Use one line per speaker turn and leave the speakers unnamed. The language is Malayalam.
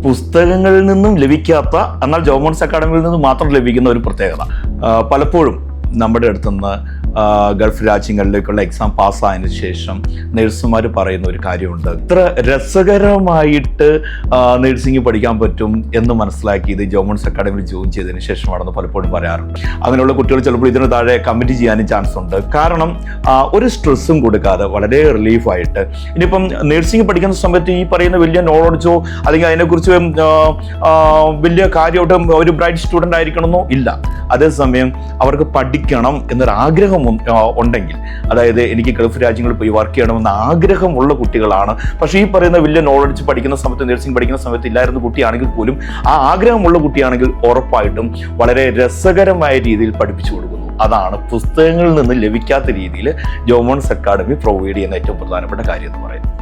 പുസ്തകങ്ങളിൽ നിന്നും ലഭിക്കാത്ത, എന്നാൽ ജോമോൺസ് അക്കാഡമിയിൽ നിന്ന് മാത്രം ലഭിക്കുന്ന ഒരു പ്രത്യേകത. പലപ്പോഴും നമ്മുടെ അടുത്തുനിന്ന് ഗൾഫ് രാജ്യങ്ങളിലേക്കുള്ള എക്സാം പാസ്സായതിനു ശേഷം നഴ്സുമാർ പറയുന്ന ഒരു കാര്യമുണ്ട്, ഇത്ര രസകരമായിട്ട് നഴ്സിംഗ് പഠിക്കാൻ പറ്റും എന്ന് മനസ്സിലാക്കിയത് ജോമോൺസ് അക്കാഡമിയിൽ ജോയിൻ ചെയ്തതിന് ശേഷമാണെന്ന് പലപ്പോഴും പറയാറുണ്ട്. അങ്ങനെയുള്ള കുട്ടികൾ ചിലപ്പോൾ ഇതിന് താഴെ കമ്മിറ്റ് ചെയ്യാനും ചാൻസ് ഉണ്ട്. കാരണം ഒരു സ്ട്രെസ്സും കൊടുക്കാതെ വളരെ റിലീഫായിട്ട്, ഇനിയിപ്പം നഴ്സിംഗ് പഠിക്കുന്ന സമയത്ത് ഈ പറയുന്ന വലിയ നോളജോ അല്ലെങ്കിൽ അതിനെക്കുറിച്ച് വലിയ കാര്യമായിട്ട് ഒരു ബ്രൈറ്റ് സ്റ്റുഡൻ്റ് ആയിരിക്കണമെന്നോ ഇല്ല. അതേസമയം അവർക്ക് പഠിക്കണം എന്നൊരാഗ്രഹം ഉണ്ടെങ്കിൽ, അതായത് എനിക്ക് ഗൾഫ് രാജ്യങ്ങളിൽ പോയി വർക്ക് ചെയ്യണമെന്ന ആഗ്രഹമുള്ള കുട്ടികളാണ്. പക്ഷേ ഈ പറയുന്ന വലിയ നോളജ് പഠിക്കുന്ന സമയത്ത്, നഴ്സിംഗ് പഠിക്കുന്ന സമയത്ത് ഇല്ലായിരുന്ന കുട്ടിയാണെങ്കിൽ പോലും ആ ആഗ്രഹമുള്ള കുട്ടിയാണെങ്കിൽ ഉറപ്പായിട്ടും വളരെ രസകരമായ രീതിയിൽ പഠിപ്പിച്ചു കൊടുക്കുന്നു. അതാണ് പുസ്തകങ്ങളിൽ നിന്ന് ലഭിക്കാത്ത രീതിയിൽ ജോമോൺസ് അക്കാഡമി പ്രൊവൈഡ് ചെയ്യുന്ന ഏറ്റവും പ്രധാനപ്പെട്ട കാര്യം എന്ന് പറയുന്നത്.